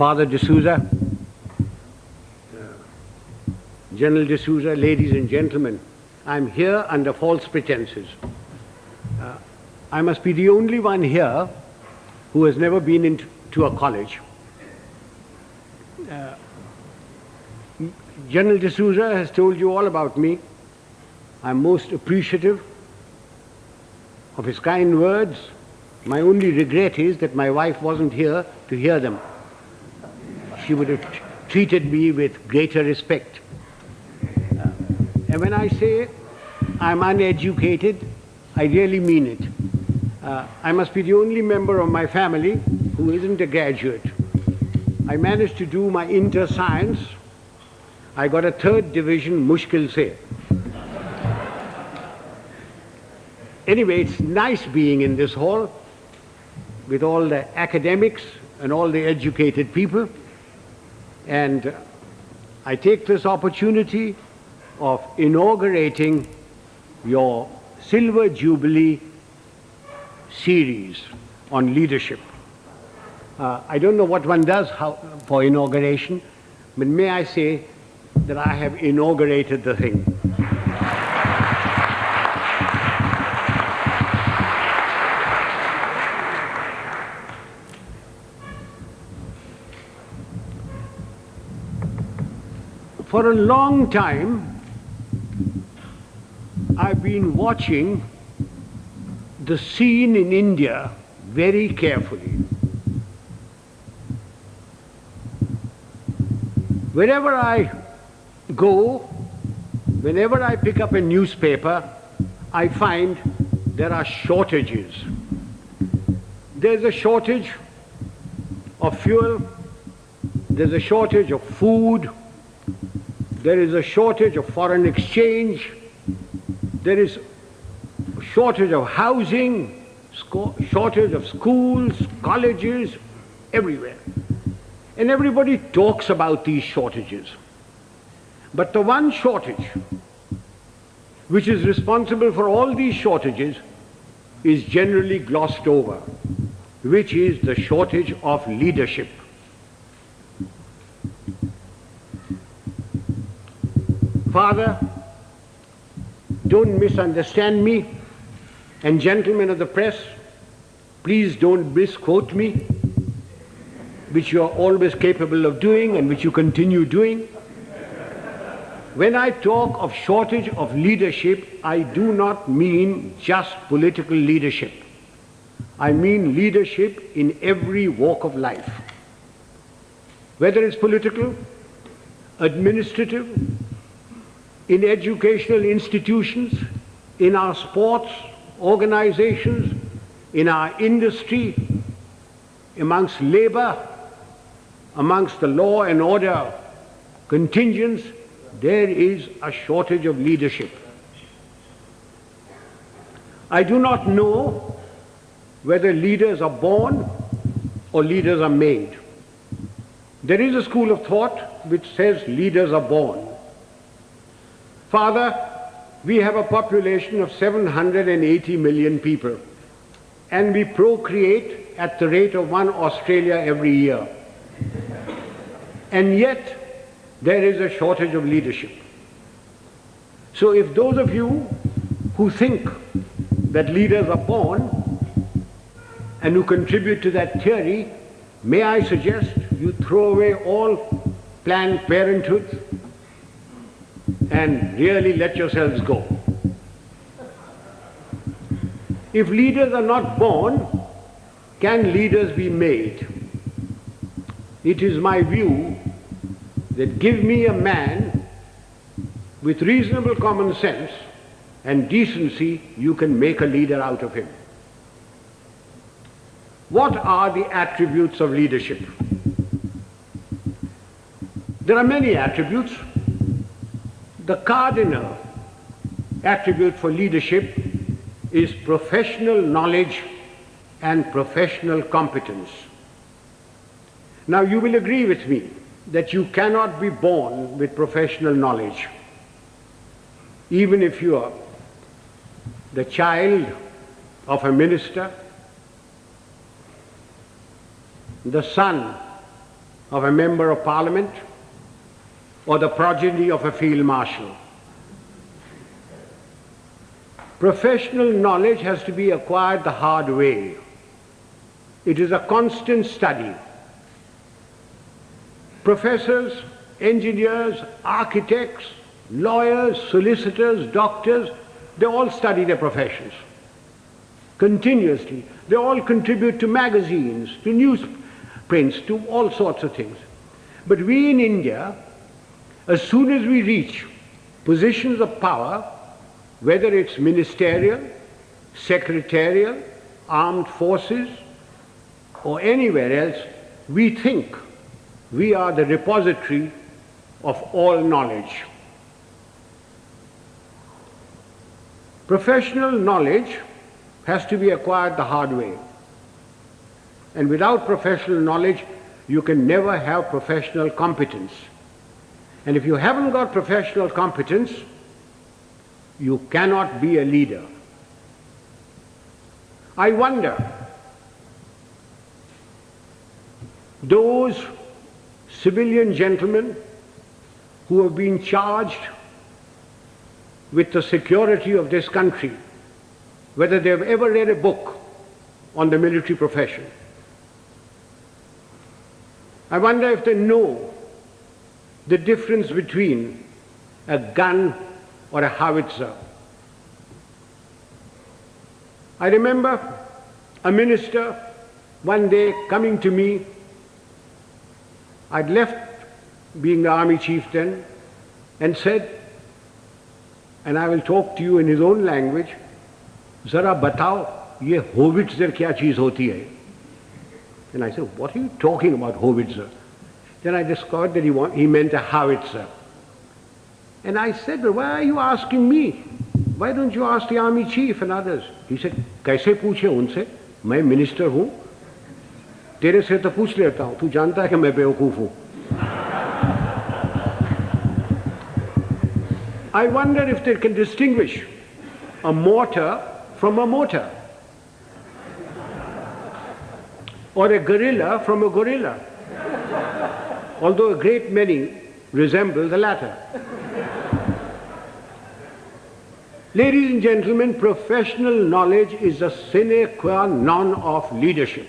Father D'Souza, General D'Souza, ladies and gentlemen, I'm here under false pretenses. I must be the only one here who has never been into a college. General D'Souza has told you all about me. I'm most appreciative of his kind words. My only regret is that my wife wasn't here to hear them. She would have treated me with greater respect. And when I say I'm uneducated, I really mean it. I must be the only member of my family who isn't a graduate. I managed to do my inter-science. I got a 3rd division, mushkil se. Anyway, it's nice being in this hall with all the academics and all the educated people. And I take this opportunity of inaugurating your Silver Jubilee series on leadership. I don't know what one does for inauguration, but may I say that I have inaugurated the thing. For a long time, I've been watching the scene in India very carefully. Wherever I go, whenever I pick up a newspaper, I find there are shortages. There's a shortage of fuel, there's a shortage of food, there is a shortage of foreign exchange, there is a shortage of housing, shortage of schools, colleges, everywhere. And everybody talks about these shortages. But the one shortage which is responsible for all these shortages is generally glossed over, which is the shortage of leadership. Father, don't misunderstand me, and gentlemen of the press, please don't misquote me, which you are always capable of doing and which you continue doing. When I talk of shortage of leadership, I do not mean just political leadership. I mean leadership in every walk of life. Whether it's political, administrative, in educational institutions, in our sports organizations, in our industry, amongst labor, amongst the law and order contingents, there is a shortage of leadership. I do not know whether leaders are born or leaders are made. There is a school of thought which says leaders are born. Father, we have a population of 780 million people, and we procreate at the rate of 1 Australia every year. And yet, there is a shortage of leadership. So if those of you who think that leaders are born and who contribute to that theory, may I suggest you throw away all Planned Parenthood and really let yourselves go. If leaders are not born, can leaders be made? It is my view that give me a man with reasonable common sense and decency, you can make a leader out of him. What are the attributes of leadership? There are many attributes. The cardinal attribute for leadership is professional knowledge and professional competence. Now you will agree with me that you cannot be born with professional knowledge. Even if you are the child of a minister, the son of a member of parliament or the progeny of a field marshal. Professional knowledge has to be acquired the hard way. It is a constant study. Professors, engineers, architects, lawyers, solicitors, doctors, they all study their professions continuously. They all contribute to magazines, to newsprints, to all sorts of things. But we in India, as soon as we reach positions of power, whether it's ministerial, secretarial, armed forces, or anywhere else, we think we are the repository of all knowledge. Professional knowledge has to be acquired the hard way. And without professional knowledge, you can never have professional competence. And if you haven't got professional competence, you cannot be a leader. I wonder, those civilian gentlemen who have been charged with the security of this country, whether they have ever read a book on the military profession. I wonder if they know the difference between a gun or a howitzer. I remember a minister one day coming to me. I'd left being the army chief then, and said, and I will talk to you in his own language, "Zara batao, ye howitzer kya cheez hoti hai?" And I said, "What are you talking about, howitzer?" Then I discovered that he meant a howitzer. And I said, "Well, why are you asking me? Why don't you ask the army chief and others?" He said, "Kaise पूछे उनसे? मैं minister हूँ, तेरे से तो पूछ लेता हूँ, तू जानता है कि मैं बेवकूफ हूँ." I wonder if they can distinguish a mortar from a mortar, or a gorilla from a gorilla, although a great many resemble the latter. Ladies and gentlemen, professional knowledge is a sine qua non of leadership.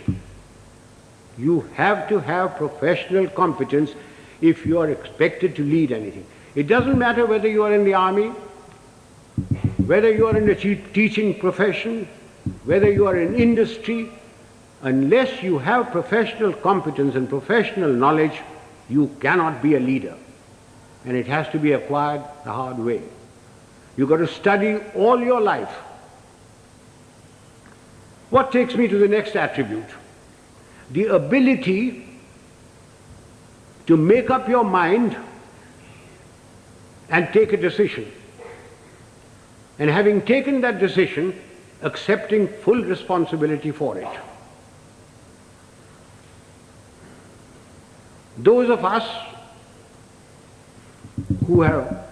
You have to have professional competence if you are expected to lead anything. It doesn't matter whether you are in the army, whether you are in the teaching profession, whether you are in industry. Unless you have professional competence and professional knowledge, you cannot be a leader. And it has to be acquired the hard way. You've got to study all your life. What takes me to the next attribute? The ability to make up your mind and take a decision. And having taken that decision, accepting full responsibility for it. Those of us who have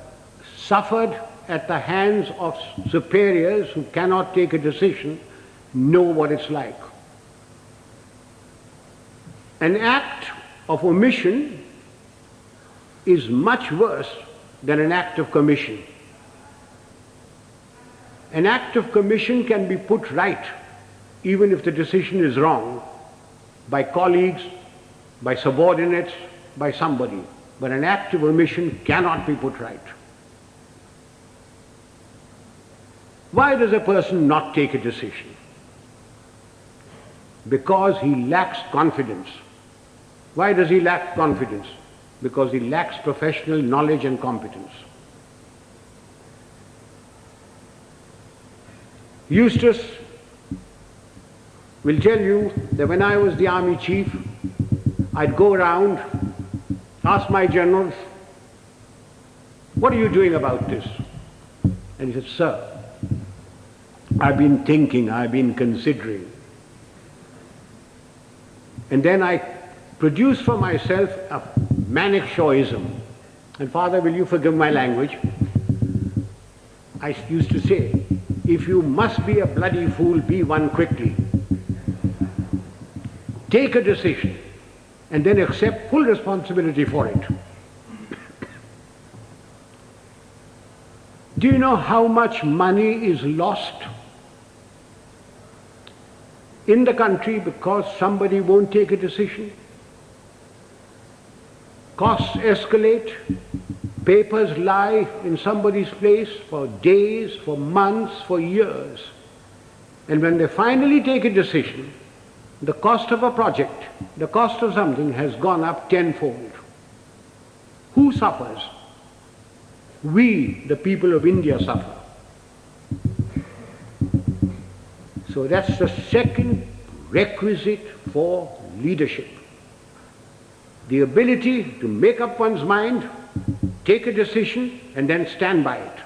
suffered at the hands of superiors who cannot take a decision know what it's like. An act of omission is much worse than an act of commission. An act of commission can be put right, even if the decision is wrong, by colleagues, by subordinates, by somebody. But an act of omission cannot be put right. Why does a person not take a decision? Because he lacks confidence. Why does he lack confidence? Because he lacks professional knowledge and competence. Eustace will tell you that when I was the army chief, I'd go around, ask my generals, "What are you doing about this?" And he said, "Sir, I've been thinking, I've been considering." And then I produced for myself a Manekshawism. And Father, will you forgive my language? I used to say, if you must be a bloody fool, be one quickly. Take a decision. and then accept full responsibility for it. Do you know how much money is lost in the country because somebody won't take a decision? Costs escalate, papers lie in somebody's place for days, for months, for years. And when they finally take a decision, the cost of a project, the cost of something has gone up tenfold. Who suffers? We, the people of India, suffer. So that's the second requisite for leadership. The ability to make up one's mind, take a decision, and then stand by it.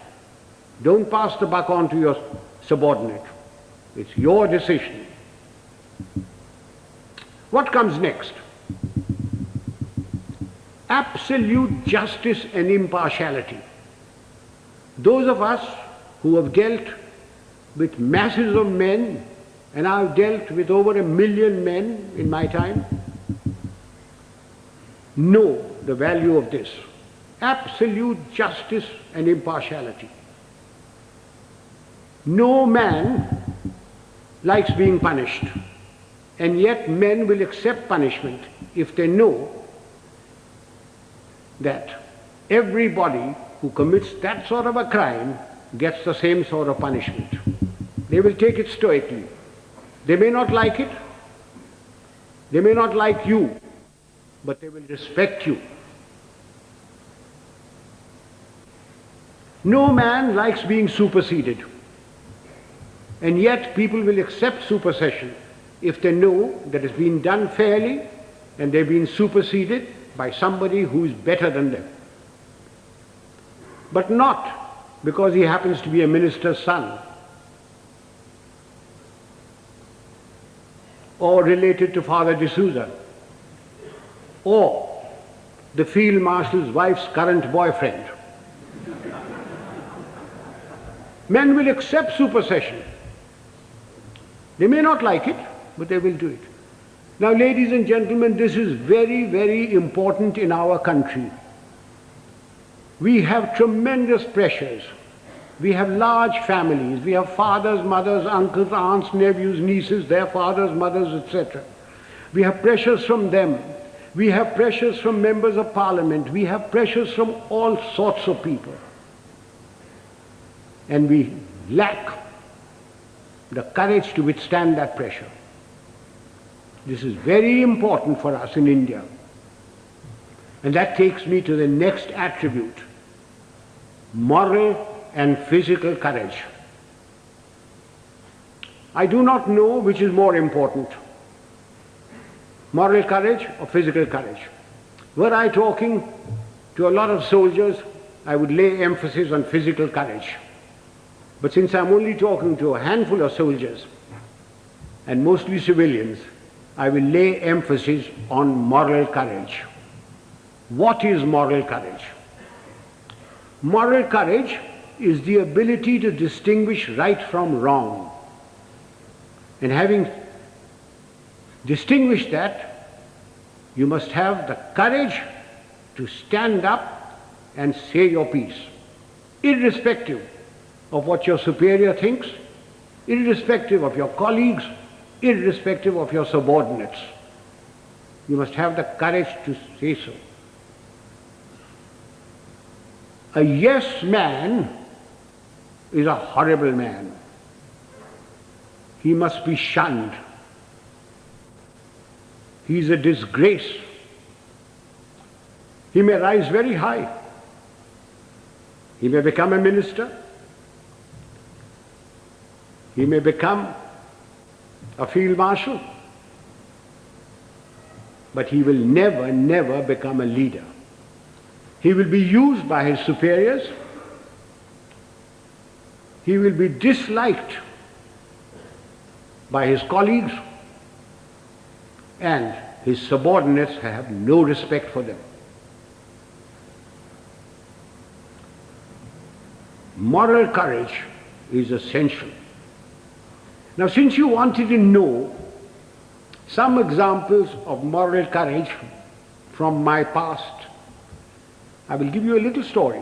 Don't pass the buck on to your subordinate. It's your decision. What comes next? Absolute justice and impartiality. Those of us who have dealt with masses of men, and I've dealt with over 1 million men in my time, know the value of this. Absolute justice and impartiality. No man likes being punished, and yet men will accept punishment if they know that everybody who commits that sort of a crime gets the same sort of punishment. They will take it stoically. They may not like it, they may not like you, but they will respect you. No man likes being superseded, and yet people will accept supersession if they know that it's been done fairly and they've been superseded by somebody who is better than them. But not because he happens to be a minister's son or related to Father D'Souza or the Field Marshal's wife's current boyfriend. Men will accept supersession. They may not like it, but they will do it. Now, ladies and gentlemen, this is very, very important in our country. We have tremendous pressures. We have large families. We have fathers, mothers, uncles, aunts, nephews, nieces, their fathers, mothers, etc. We have pressures from them. We have pressures from members of parliament. We have pressures from all sorts of people. And we lack the courage to withstand that pressure. This is very important for us in India. And that takes me to the next attribute: moral and physical courage. I do not know which is more important, moral courage or physical courage. Were I talking to a lot of soldiers, I would lay emphasis on physical courage. But since I'm only talking to a handful of soldiers, and mostly civilians, I will lay emphasis on moral courage. What is moral courage? Moral courage is the ability to distinguish right from wrong. And having distinguished that, you must have the courage to stand up and say your piece, irrespective of what your superior thinks, irrespective of your colleagues, irrespective of your subordinates. You must have the courage to say so. A yes man is a horrible man. He must be shunned. He is a disgrace. He may rise very high. He may become a minister. He may become a field marshal, but he will never, never become a leader. He will be used by his superiors. He will be disliked by his colleagues, and his subordinates have no respect for them. Moral courage is essential. Now, since you wanted to know some examples of moral courage from my past. I will give you a little story.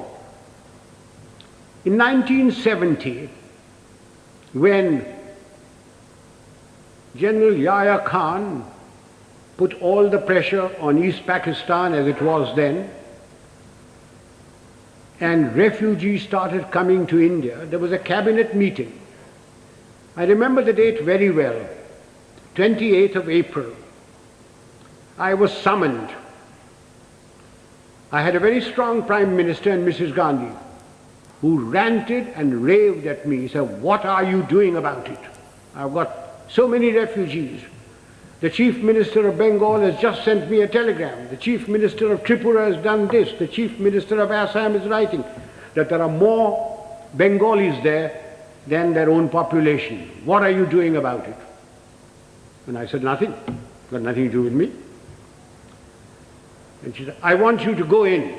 In 1970, when General Yahya Khan put all the pressure on East Pakistan as it was then, and refugees started coming to India, there was a cabinet meeting. I remember the date very well, 28th of April. I was summoned. I had a very strong Prime Minister and Mrs. Gandhi, who ranted and raved at me, said, "What are you doing about it? I've got so many refugees. The Chief Minister of Bengal has just sent me a telegram. The Chief Minister of Tripura has done this. The Chief Minister of Assam is writing that there are more Bengalis there than their own population. What are you doing about it?" And I said, "Nothing. It's got nothing to do with me." And she said, "I want you to go in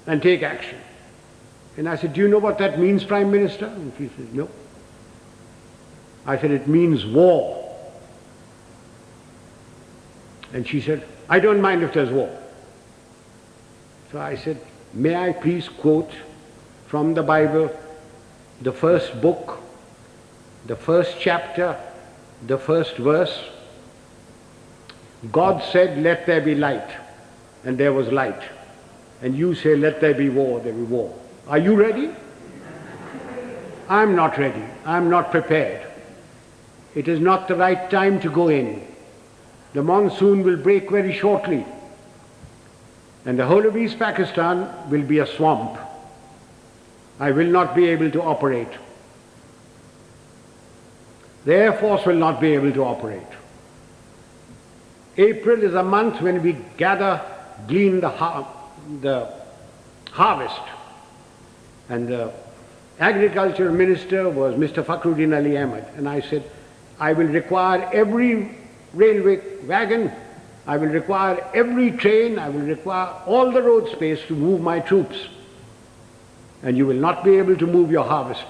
and take action." And I said, "Do you know what that means, Prime Minister?" And she said, "No." I said, "It means war." And she said, "I don't mind if there's war." So I said, "May I please quote from the Bible, the first book, the first chapter, the first verse? God said, 'Let there be light,' and there was light. And you say, 'Let there be war,' there will be war. Are you ready?" I'm not ready. I'm not prepared. It is not the right time to go in. The monsoon will break very shortly, and the whole of East Pakistan will be a swamp. I will not be able to operate. The Air Force will not be able to operate. April is a month when we glean the harvest. And the Agriculture Minister was Mr. Fakhruddin Ali Ahmed. And I said, "I will require every railway wagon, I will require every train, I will require all the road space to move my troops. And you will not be able to move your harvest.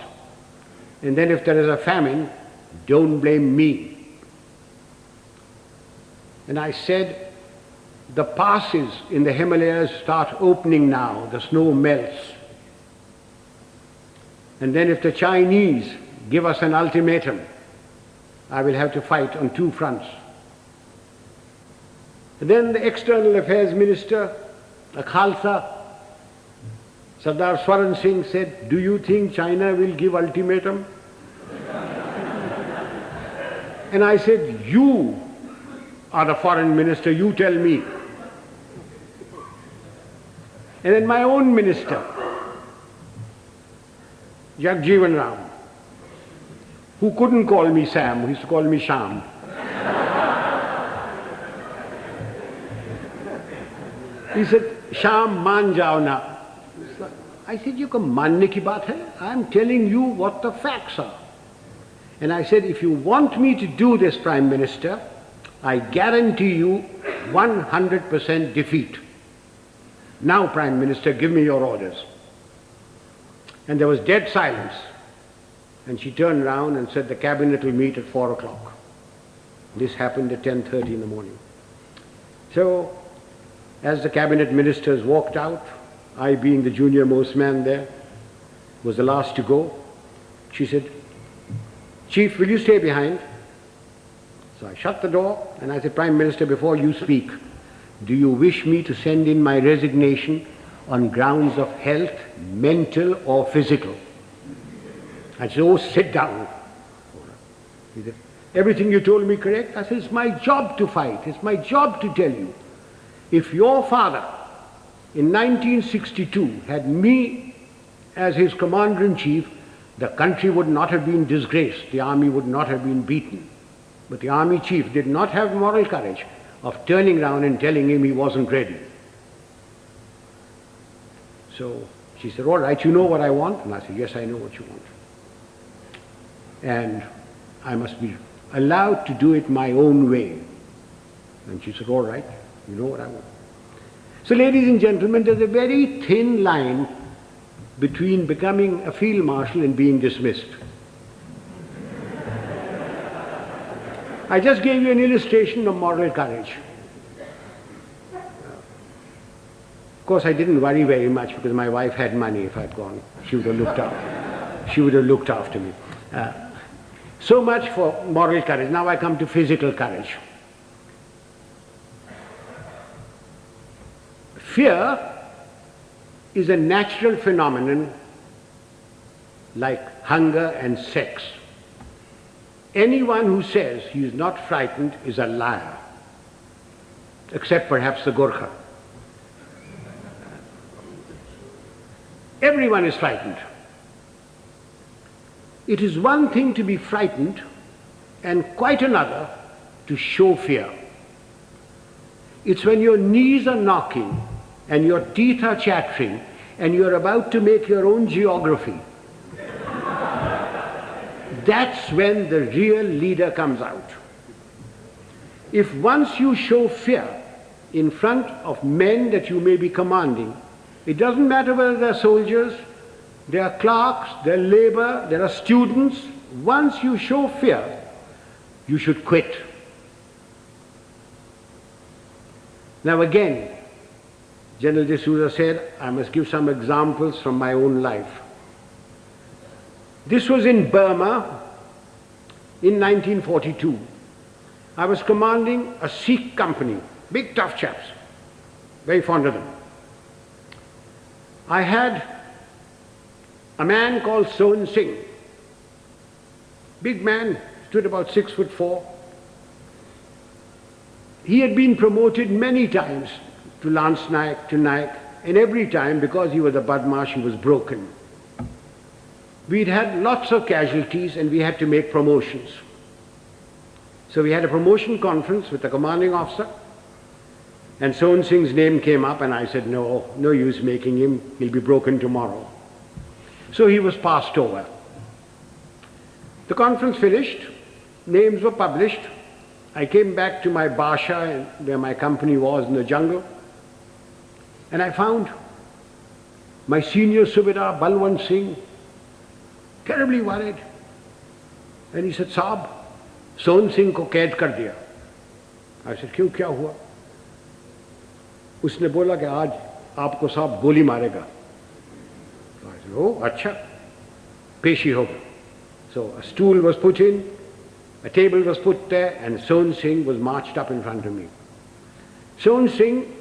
And then if there is a famine, don't blame me." And I said, the passes in the Himalayas start opening now, the snow melts. And then if the Chinese give us an ultimatum, I will have to fight on two fronts. And then the External Affairs Minister, a Khalsa, Sardar Swaran Singh, said, "Do you think China will give ultimatum?" And I said, "You are the foreign minister, you tell me." And then my own minister, Jagjeevan Ram, who couldn't call me Sam, who used to call me Sham. He said, "Sham, maan jao na." I said, "You can manne ki baat hai? I'm telling you what the facts are." And I said, "If you want me to do this, Prime Minister, I guarantee you 100% defeat. Now, Prime Minister, give me your orders." And there was dead silence. And she turned around and said, "The cabinet will meet at 4 o'clock. This happened at 10:30 in the morning. So, as the cabinet ministers walked out, I being the junior most man there, was the last to go, she said, "Chief, will you stay behind?" So I shut the door and I said, "Prime Minister, before you speak, do you wish me to send in my resignation on grounds of health, mental or physical?" I said, "Oh, sit down." He said, "Everything you told me correct?" I said, "It's my job to fight. It's my job to tell you. If your father in 1962 had me as his commander-in-chief, the country would not have been disgraced. The army would not have been beaten. But the army chief did not have moral courage of turning around and telling him he wasn't ready." So she said, "All right, you know what I want?" And I said, "Yes, I know what you want. And I must be allowed to do it my own way." And she said, "All right, you know what I want." So, ladies and gentlemen, there's a very thin line between becoming a field marshal and being dismissed. I just gave you an illustration of moral courage. Of course, I didn't worry very much because my wife had money. If I'd gone, she would have looked after. She would have looked after me. So much for moral courage. Now I come to physical courage. Fear is a natural phenomenon like hunger and sex. Anyone who says he is not frightened is a liar, except perhaps the Gorkha. Everyone is frightened. It is one thing to be frightened and quite another to show fear. It's when your knees are knocking and your teeth are chattering and you're about to make your own geography. That's when the real leader comes out. If once you show fear in front of men that you may be commanding, it doesn't matter whether they're soldiers, they are clerks, they're labor, there are students. Once you show fear, you should quit. Now again, General D'Souza said, I must give some examples from my own life. This was in Burma in 1942. I was commanding a Sikh company, big tough chaps, very fond of them. I had a man called Sohan Singh, big man, stood about 6'4". He had been promoted many times to Lance Naik, to Naik, and every time, because he was a Badmash, he was broken. We'd had lots of casualties and we had to make promotions. So we had a promotion conference with the commanding officer, and Sohan Singh's name came up and I said, no use making him, he'll be broken tomorrow. So he was passed over. The conference finished, names were published. I came back to my Basha where my company was in the jungle, and I found my senior Subedar Balwant Singh terribly worried. And he said, Saab, Sohan Singh ko kaid kar diya. I said, क्यों क्या हुआ? उसने बोला कि आज आपको साहब गोली मारेगा. So I said, oh, अच्छा, पेशी होगा. So a stool was put in, a table was put there, and Sohan Singh was marched up in front of me. Sohan Singh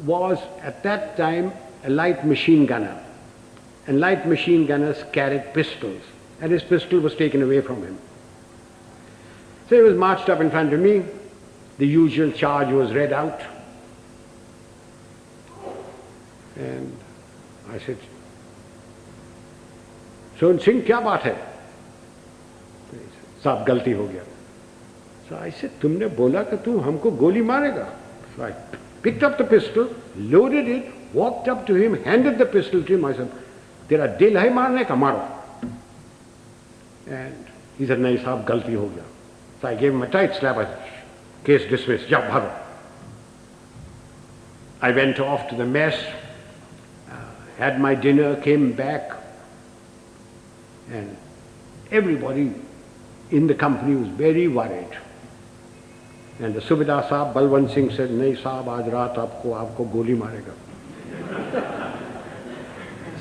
was at that time a light machine gunner, and light machine gunners carried pistols, and his pistol was taken away from him. So he was marched up in front of me. The usual charge was read out. And I said, Sohan Singh, क्या बात है? साहब गलती हो गया. So I said, तुमने बोला कि तू हमको गोली मारेगा. So I picked up the pistol, loaded it, walked up to him, handed the pistol to him. I said, तेरा दिल है मारने का, मारो. And he said, नहीं साहब गलती हो गया. So I gave him a tight slap. I said, case dismissed, जाओ भागो. I went off to the mess, had my dinner, came back, and everybody in the company was very worried. And the Subedar Saab, Balwant Singh said, नहीं साहब आज रात आपको गोली मारेगा.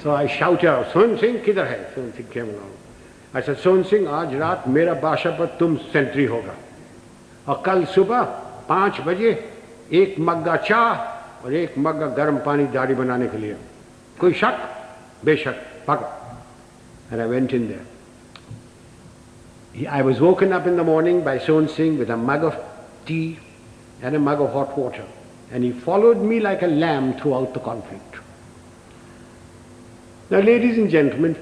So I shouted out, Sohan Singh किधर है? Sohan Singh came along. I said, Sohan Singh, आज रात मेरा बाशा पर तुम सेंट्री होगा, और कल सुबह 5 बजे 1 मग्गा चाह और 1 मग्गा गर्म पानी दाढ़ी बनाने के लिए. कोई शक? बेशक, भागो. And I went in there. I was woken up in the morning by Sohan Singh with a mug of tea and a mug of hot water, and he followed me like a lamb throughout the conflict. Now, ladies and gentlemen,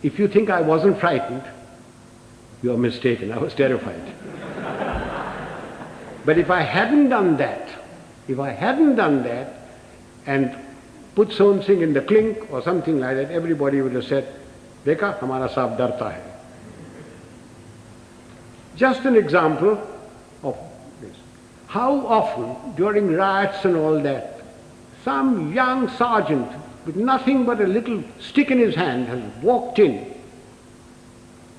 if you think I wasn't frightened, you are mistaken. I was terrified. But if I hadn't done that, and put Sohan Singh in the clink or something like that, everybody would have said, Dekha, hamara saab darta hai. Just an example of this. How often during riots and all that, some young sergeant with nothing but a little stick in his hand has walked in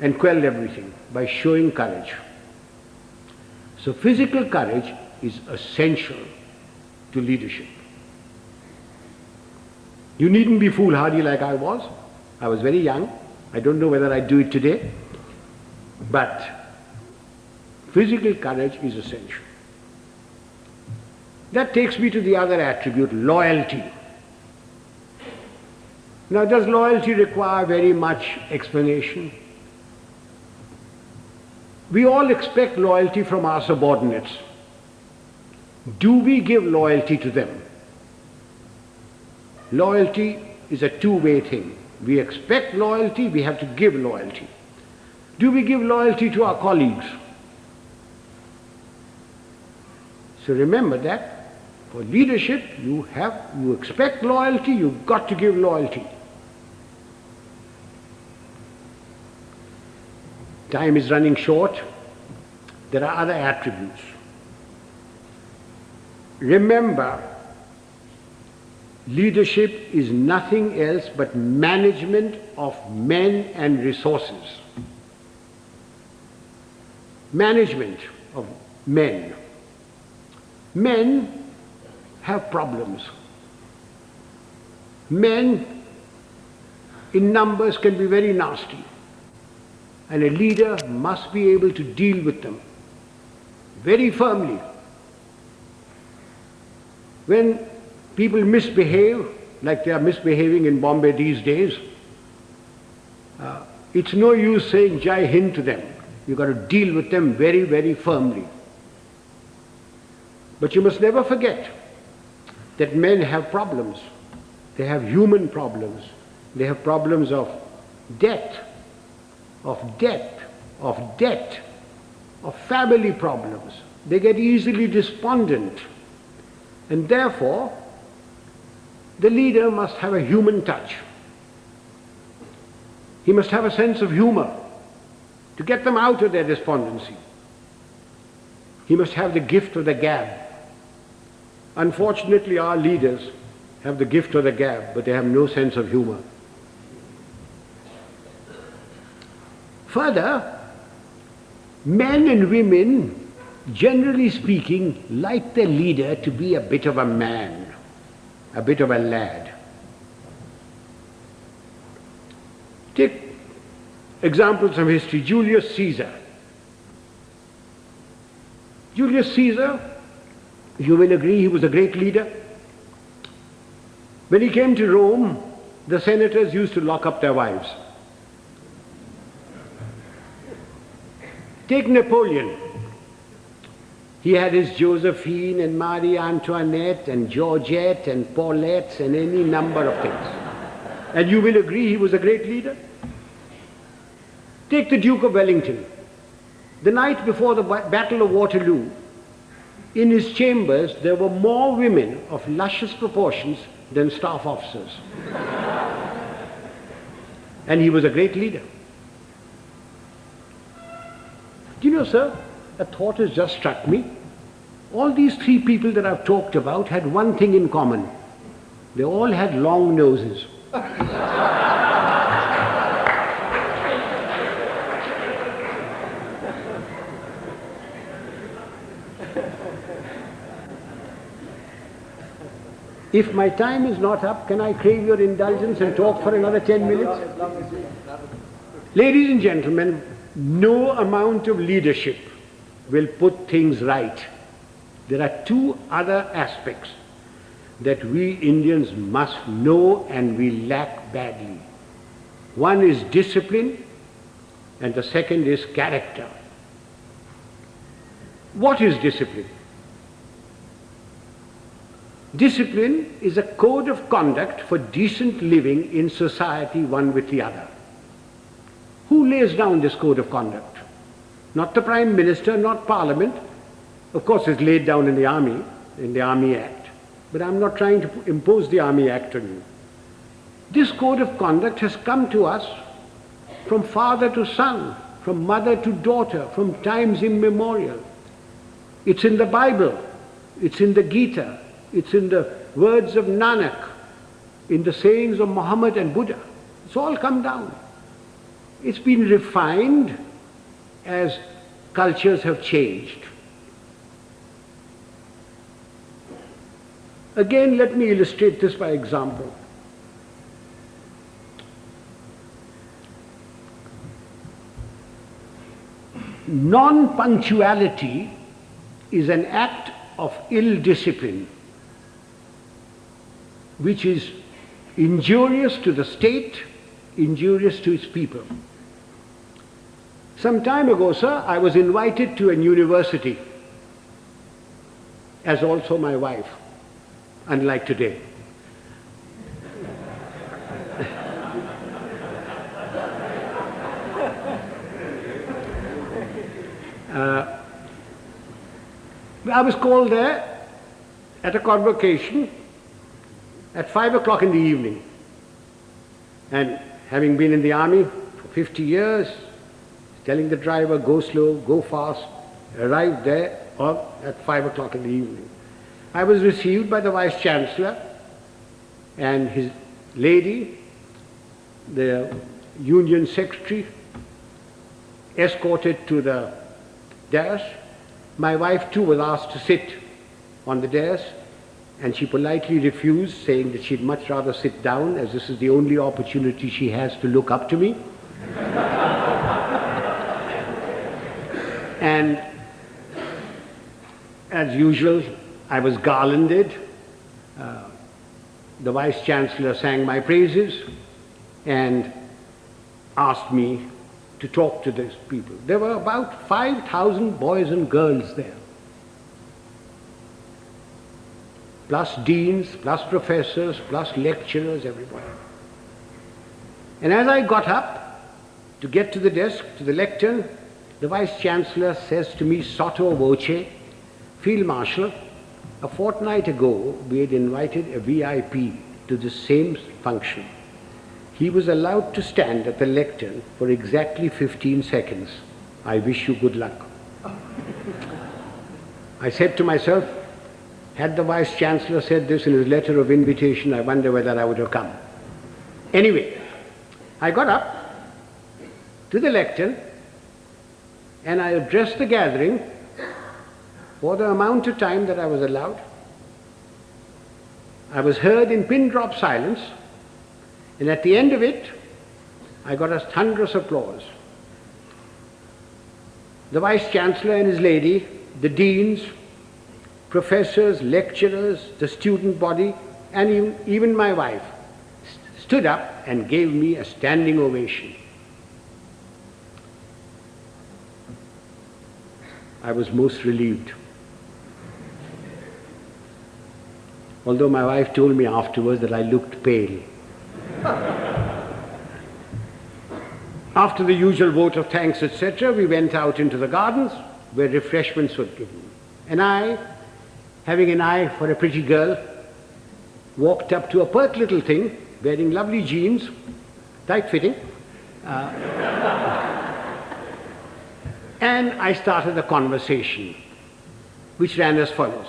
and quelled everything by showing courage. So physical courage is essential to leadership. You needn't be foolhardy like I was. I was very young. I don't know whether I'd do it today. But physical courage is essential. That takes me to the other attribute, loyalty. Now, does loyalty require very much explanation? We all expect loyalty from our subordinates. Do we give loyalty to them? Loyalty is a two-way thing. We expect loyalty, we have to give loyalty. Do we give loyalty to our colleagues? So remember that for leadership, you expect loyalty, you've got to give loyalty. Time is running short. There are other attributes. Remember, leadership is nothing else but management of men and resources. Management of men. Men have problems. Men in numbers can be very nasty. And a leader must be able to deal with them very firmly. When people misbehave, like they are misbehaving in Bombay these days, it's no use saying Jai Hind to them. You've got to deal with them very, very firmly. But you must never forget that men have problems. They have human problems. They have problems of debt, of family problems. They get easily despondent. And therefore, the leader must have a human touch. He must have a sense of humor to get them out of their despondency. He must have the gift of the gab. Unfortunately, our leaders have the gift of the gab, but they have no sense of humor. Further, men and women, generally speaking, like their leader to be a bit of a man, a bit of a lad. Take examples from history. Julius Caesar. Julius Caesar, you will agree, he was a great leader. When he came to Rome, the senators used to lock up their wives. Take Napoleon. He had his Josephine and Marie Antoinette and Georgette and Paulette and any number of things. And you will agree he was a great leader. Take the Duke of Wellington. The night before the Battle of Waterloo, in his chambers there were more women of luscious proportions than staff officers. And he was a great leader. Do you know, sir, a thought has just struck me. All these three people that I've talked about had one thing in common. They all had long noses. If my time is not up, can I crave your indulgence and talk for another 10 minutes? Ladies and gentlemen, no amount of leadership will put things right. There are two other aspects that we Indians must know and we lack badly. One is discipline and the second is character. What is discipline? Discipline is a code of conduct for decent living in society one with the other. Who lays down this code of conduct? Not the Prime Minister, not Parliament. Of course it's laid down in the Army Act. But I'm not trying to impose the Army Act on you. This code of conduct has come to us from father to son, from mother to daughter, from times immemorial. It's in the Bible, it's in the Gita, it's in the words of Nanak, in the sayings of Muhammad and Buddha. It's all come down. It's been refined as cultures have changed. Again, let me illustrate this by example. Non-punctuality is an act of ill discipline which is injurious to the state, injurious to its people. Some time ago, sir, I was invited to an university, as also my wife, unlike today. I was called there at a convocation at 5 o'clock in the evening. And having been in the army for 50 years, telling the driver, go slow, go fast, arrived there at 5 o'clock in the evening. I was received by the Vice Chancellor and his lady, the Union Secretary, escorted to the dais. My wife too was asked to sit on the dais, and she politely refused, saying that she'd much rather sit down, as this is the only opportunity she has to look up to me. And as usual, I was garlanded. The Vice Chancellor sang my praises and asked me to talk to these people. There were about 5,000 boys and girls there, plus deans, plus professors, plus lecturers, everybody. And as I got up to get to the desk, to the lectern, the Vice Chancellor says to me, sotto voce, Field Marshal, a fortnight ago we had invited a VIP to the same function. He was allowed to stand at the lectern for exactly 15 seconds. I wish you good luck. I said to myself, had the Vice Chancellor said this in his letter of invitation, I wonder whether I would have come. Anyway, I got up to the lectern and I addressed the gathering for the amount of time that I was allowed. I was heard in pin-drop silence, and at the end of it, I got a thunderous applause. The Vice Chancellor and his lady, the deans, professors, lecturers, the student body, and even my wife stood up and gave me a standing ovation. I was most relieved. Although my wife told me afterwards that I looked pale. After the usual vote of thanks, etc., we went out into the gardens where refreshments were given. And I, having an eye for a pretty girl, walked up to a pert little thing, wearing lovely jeans, tight-fitting, and I started a conversation which ran as follows.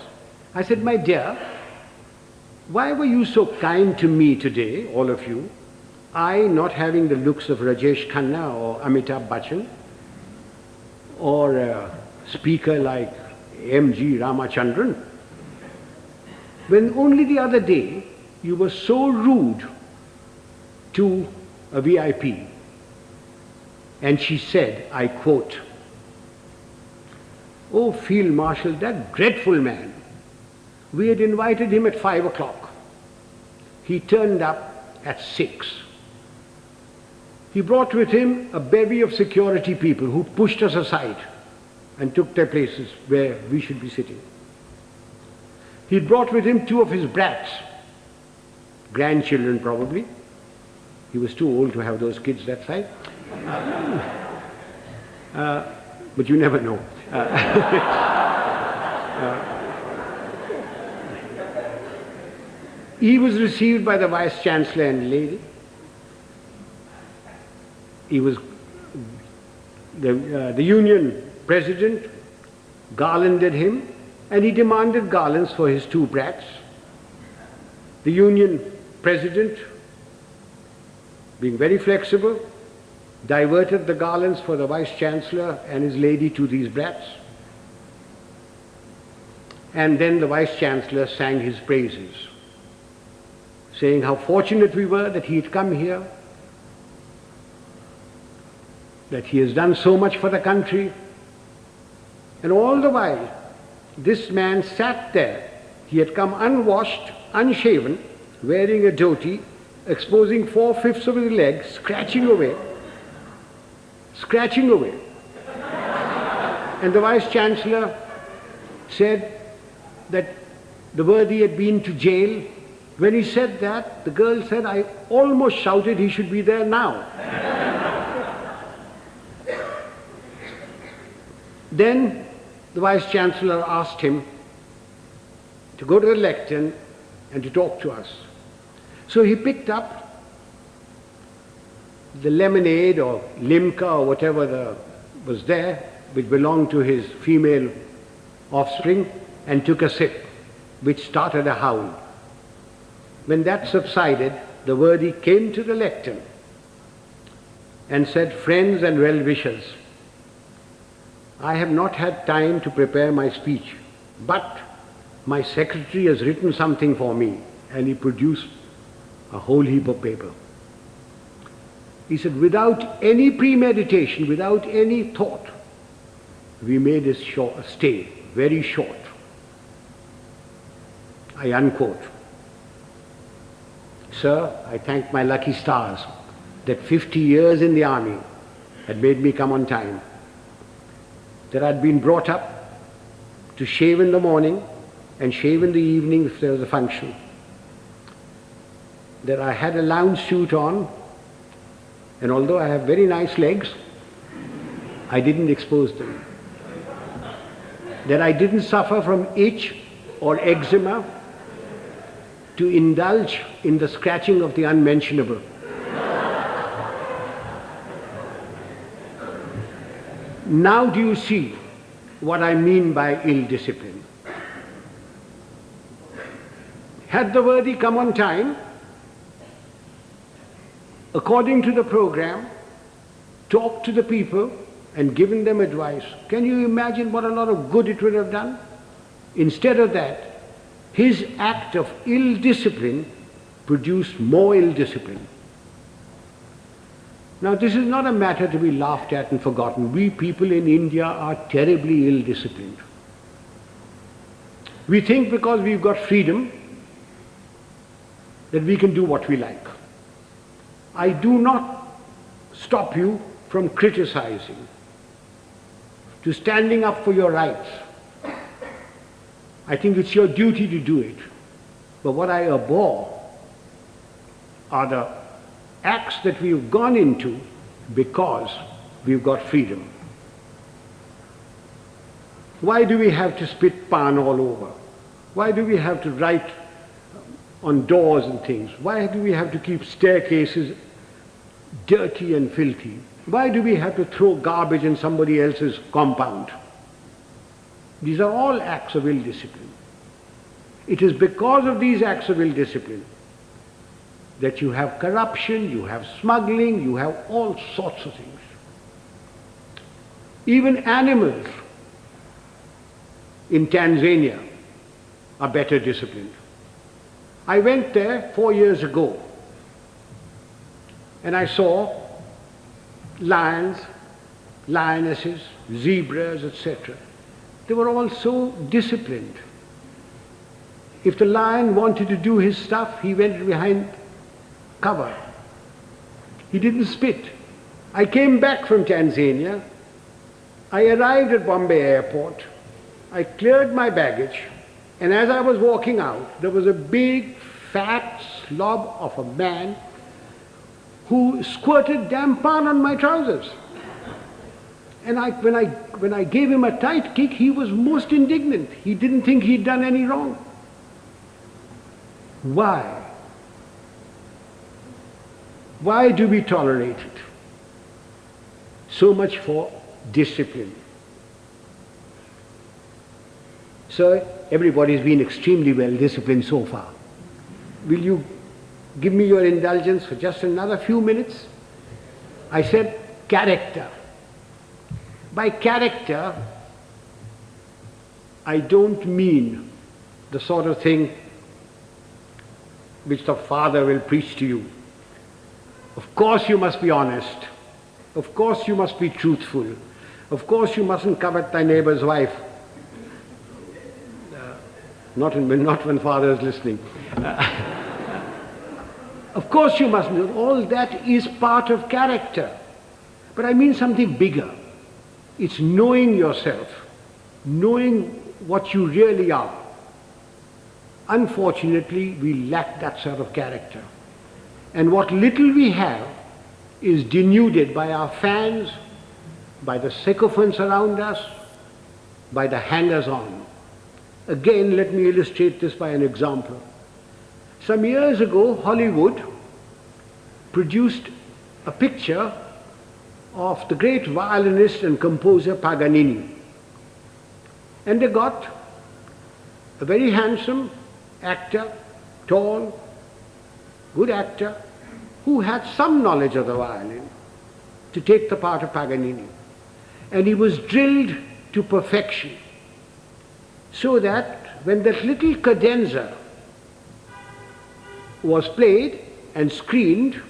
I said, my dear, why were you so kind to me today, all of you? I not having the looks of Rajesh Khanna or Amitabh Bachchan, or a speaker like M.G. Ramachandran, when only the other day you were so rude to a VIP. And she said, I quote, "Oh, Field Marshal, that dreadful man. We had invited him at 5 o'clock. He turned up at 6. He brought with him a bevy of security people who pushed us aside and took their places where we should be sitting. He brought with him 2 of his brats, grandchildren probably. He was too old to have those kids that size. But you never know. He was received by the Vice Chancellor and lady. He was the Union President garlanded him, and he demanded garlands for his 2 brats. The Union President, being very flexible, diverted the garlands for the Vice Chancellor and his lady to these brats. And then the Vice-Chancellor sang his praises, saying how fortunate we were that he had come here, that he has done so much for the country. And all the while, this man sat there. He had come unwashed, unshaven, wearing a dhoti, exposing 4/5 of his legs, scratching away. And the Vice-Chancellor said that the worthy had been to jail. When he said that, the girl said, I almost shouted he should be there now. Then the Vice-Chancellor asked him to go to the lectern and to talk to us. So he picked up the lemonade or limca or whatever was there, which belonged to his female offspring, and took a sip, which started a howl. When that subsided, the worthy came to the lectern and said, friends and well-wishers, I have not had time to prepare my speech, but my secretary has written something for me, and he produced a whole heap of paper. He said, without any premeditation, without any thought, we made his stay very short. I unquote. Sir, I thank my lucky stars that 50 years in the army had made me come on time, that I'd been brought up to shave in the morning and shave in the evening if there was a function, that I had a lounge suit on, and although I have very nice legs, I didn't expose them, that I didn't suffer from itch or eczema to indulge in the scratching of the unmentionable. Now do you see what I mean by ill discipline? Had the worthy come on time, according to the program, talked to the people and given them advice, can you imagine what a lot of good it would have done? Instead of that, his act of ill discipline produced more ill discipline. Now this is not a matter to be laughed at and forgotten. We people in India are terribly ill disciplined. We think because we've got freedom that we can do what we like. I do not stop you from criticizing, to standing up for your rights. I think it's your duty to do it. But what I abhor are the acts that we've gone into because we've got freedom. Why do we have to spit pan all over? Why do we have to write on doors and things? Why do we have to keep staircases dirty and filthy? Why do we have to throw garbage in somebody else's compound? These are all acts of ill discipline. It is because of these acts of ill discipline that you have corruption, you have smuggling, you have all sorts of things. Even animals in Tanzania are better disciplined. I went there 4 years ago and I saw lions, lionesses, zebras, etc. They were all so disciplined. If the lion wanted to do his stuff, he went behind cover. He didn't spit. I came back from Tanzania. I arrived at Bombay airport. I cleared my baggage, and as I was walking out, there was a big, fat slob of a man who squirted damn pan on my trousers. And when I gave him a tight kick, he was most indignant. He didn't think he'd done any wrong. Why? Why do we tolerate it? So much for discipline. So everybody's been extremely well disciplined so far. Will you give me your indulgence for just another few minutes? I said character. By character, I don't mean the sort of thing which the father will preach to you. Of course you must be honest. Of course you must be truthful. Of course you mustn't covet thy neighbor's wife. Not when father is listening. Of course you mustn't. All that is part of character. But I mean something bigger. It's knowing yourself, knowing what you really are. Unfortunately, we lack that sort of character. And what little we have is denuded by our fans, by the sycophants around us, by the hangers-on. Again, let me illustrate this by an example. Some years ago, Hollywood produced a picture of the great violinist and composer Paganini. And they got a very handsome actor, tall, good actor, who had some knowledge of the violin, to take the part of Paganini. And he was drilled to perfection, so that when that little cadenza was played and screened,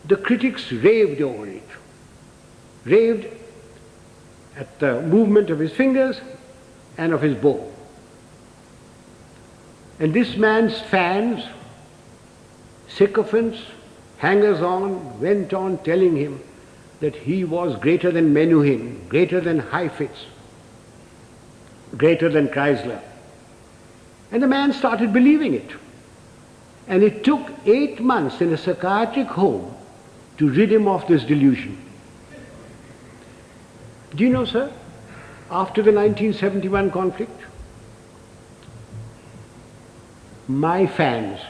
the critics raved over it, raved at the movement of his fingers and of his bow. And this man's fans, sycophants, hangers-on, went on telling him that he was greater than Menuhin, greater than Heifetz, greater than Chrysler. And the man started believing it. And it took 8 months in a psychiatric home to rid him of this delusion. Do you know, sir, after the 1971 conflict, my fans,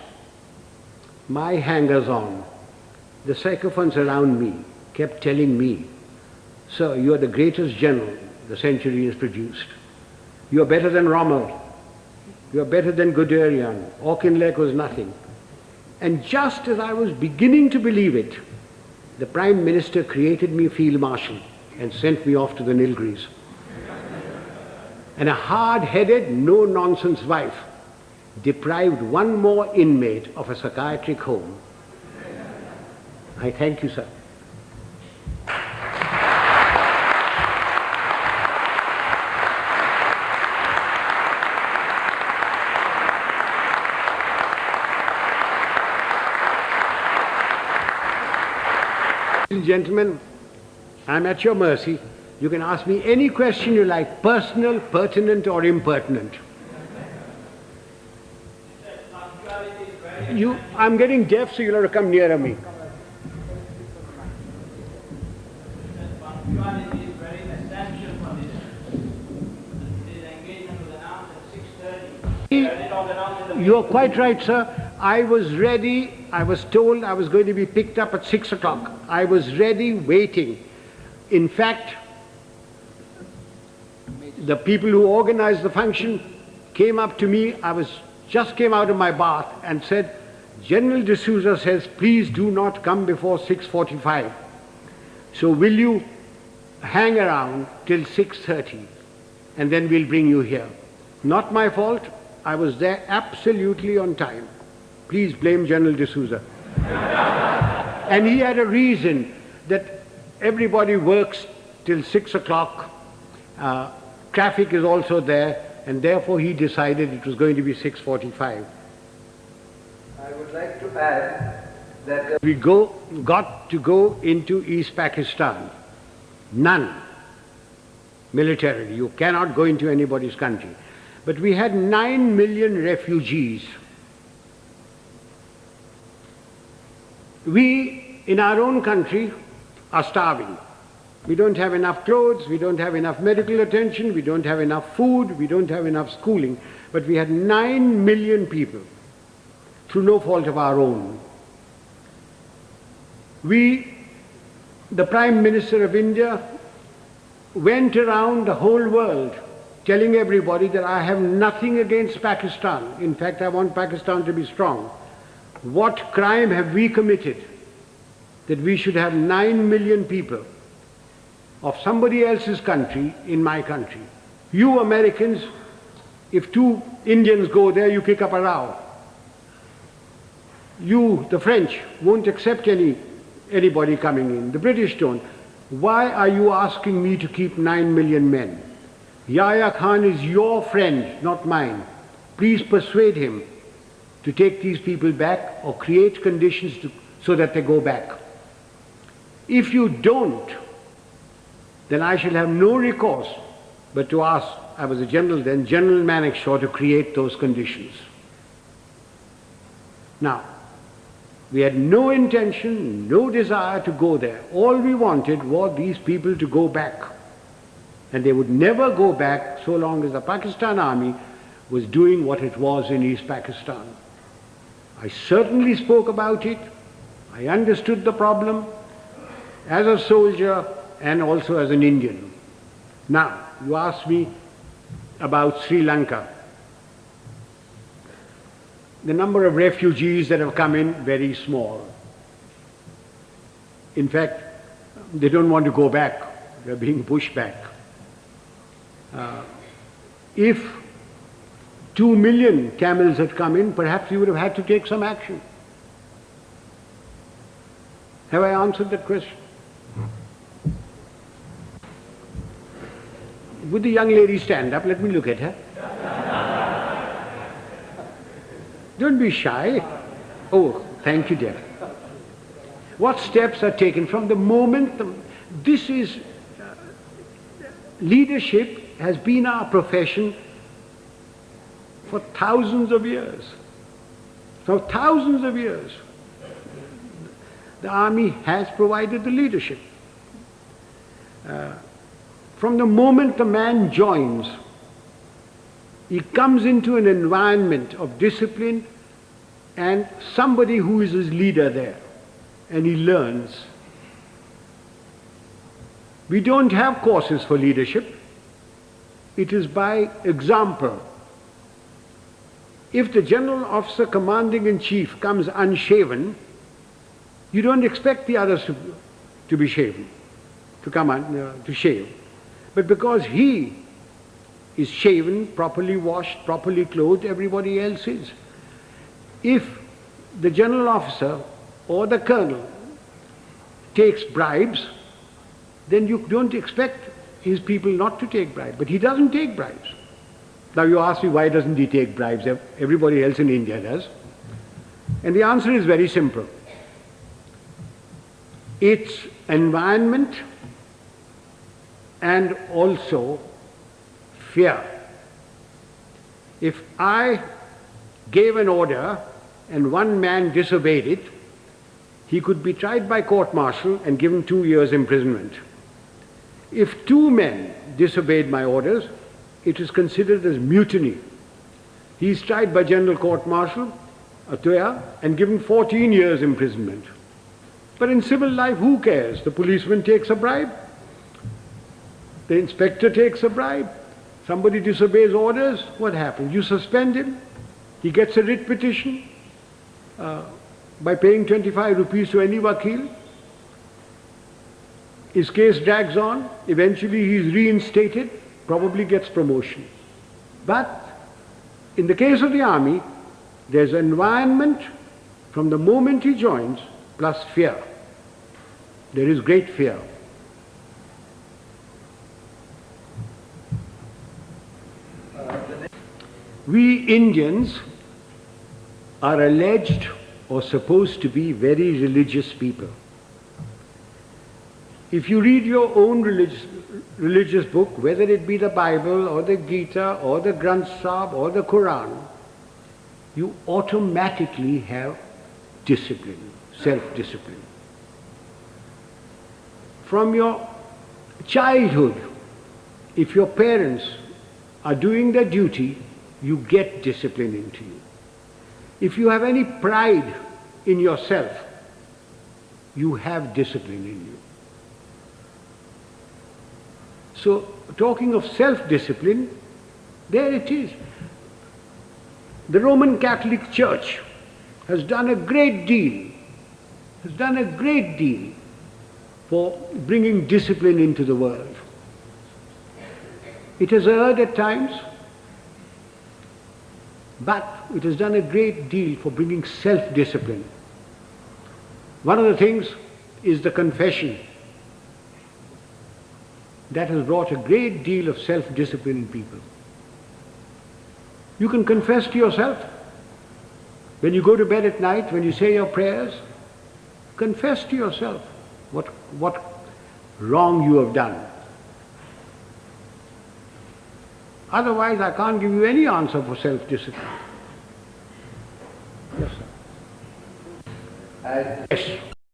my hangers-on, the sycophants around me kept telling me, "Sir, you are the greatest general the century has produced. You are better than Rommel. You are better than Guderian. Auchinleck was nothing." And just as I was beginning to believe it, the Prime Minister created me Field Marshal and sent me off to the Nilgiris. And a hard-headed, no-nonsense wife deprived one more inmate of a psychiatric home. I thank you, sir. Gentlemen, I'm at your mercy. You can ask me any question you like, personal, pertinent or impertinent. I'm getting deaf, so you'll have to come nearer me. Punctuality is very essential for this. This engagement was announced at 6:30. You are quite right, sir. I was ready. I was told I was going to be picked up at 6 o'clock. I was ready, waiting. In fact, the people who organized the function came up to me. Just came out of my bath and said, "General D'Souza says, please do not come before 6:45. So will you hang around till 6:30 and then we'll bring you here." Not my fault. I was there absolutely on time. Please blame General D'Souza. And he had a reason that everybody works till 6 o'clock. Traffic is also there, and therefore he decided it was going to be 6:45. I would like to add that We got to go into East Pakistan. None. Militarily. You cannot go into anybody's country. But we had 9 million refugees. We, in our own country, are starving. We don't have enough clothes, we don't have enough medical attention, we don't have enough food, we don't have enough schooling. But we had 9 million people, through no fault of our own. We, the Prime Minister of India, went around the whole world telling everybody that I have nothing against Pakistan. In fact, I want Pakistan to be strong. What crime have we committed that we should have 9 million people of somebody else's country in my country? You Americans, if two Indians go there, you kick up a row. You, the French, won't accept anybody coming in. The British don't. Why are you asking me to keep 9 million men? Yahya Khan is your friend, not mine. Please persuade him to take these people back or create conditions so that they go back. If you don't, then I shall have no recourse but to ask, I was a general then, General Manekshaw to create those conditions. Now, we had no intention, no desire to go there. All we wanted was these people to go back. And they would never go back so long as the Pakistan army was doing what it was in East Pakistan. I certainly spoke about it. I understood the problem as a soldier and also as an Indian. Now, you asked me about Sri Lanka. The number of refugees that have come in, very small. In fact, they don't want to go back. They're being pushed back. If 2 million camels had come in, perhaps you would have had to take some action. Have I answered that question? Would the young lady stand up? Let me look at her. Don't be shy. Oh, thank you, dear. What steps are taken from the moment this is leadership has been our profession for thousands of years. For thousands of years. The army has provided the leadership. From the moment the man joins, he comes into an environment of discipline and somebody who is his leader there, and he learns. We don't have courses for leadership. It is by example. If the general officer commanding in chief comes unshaven, you don't expect the others to be shaven, to shave. But because he is shaven, properly washed, properly clothed, everybody else is. If the general officer or the colonel takes bribes, then you don't expect his people not to take bribes. But he doesn't take bribes. Now you ask me, why doesn't he take bribes? Everybody else in India does. And the answer is very simple. It's environment and also fear. If I gave an order and one man disobeyed it, he could be tried by court-martial and given 2 years imprisonment. If 2 men disobeyed my orders, it is considered as mutiny. He is tried by general court-martial, and given 14 years imprisonment. But in civil life, who cares? The policeman takes a bribe. The inspector takes a bribe. Somebody disobeys orders, what happens? You suspend him. He gets a writ petition by paying 25 rupees to any wakil. His case drags on. Eventually he is reinstated, probably gets promotion. But in the case of the army, there's an environment from the moment he joins, plus fear. There is great fear. We Indians are alleged or supposed to be very religious people. If you read your own religious book, whether it be the Bible or the Gita or the Granth Sahib or the Quran, you automatically have discipline, self-discipline. From your childhood, if your parents are doing their duty, you get discipline into you. If you have any pride in yourself, you have discipline in you. So, talking of self-discipline, there it is. The Roman Catholic Church has done a great deal, for bringing discipline into the world. It has erred at times, but it has done a great deal for bringing self-discipline. One of the things is the confession. That has brought a great deal of self-discipline in people. You can confess to yourself. When you go to bed at night, when you say your prayers, confess to yourself what wrong you have done. Otherwise, I can't give you any answer for self-discipline. Yes, sir. As Yes.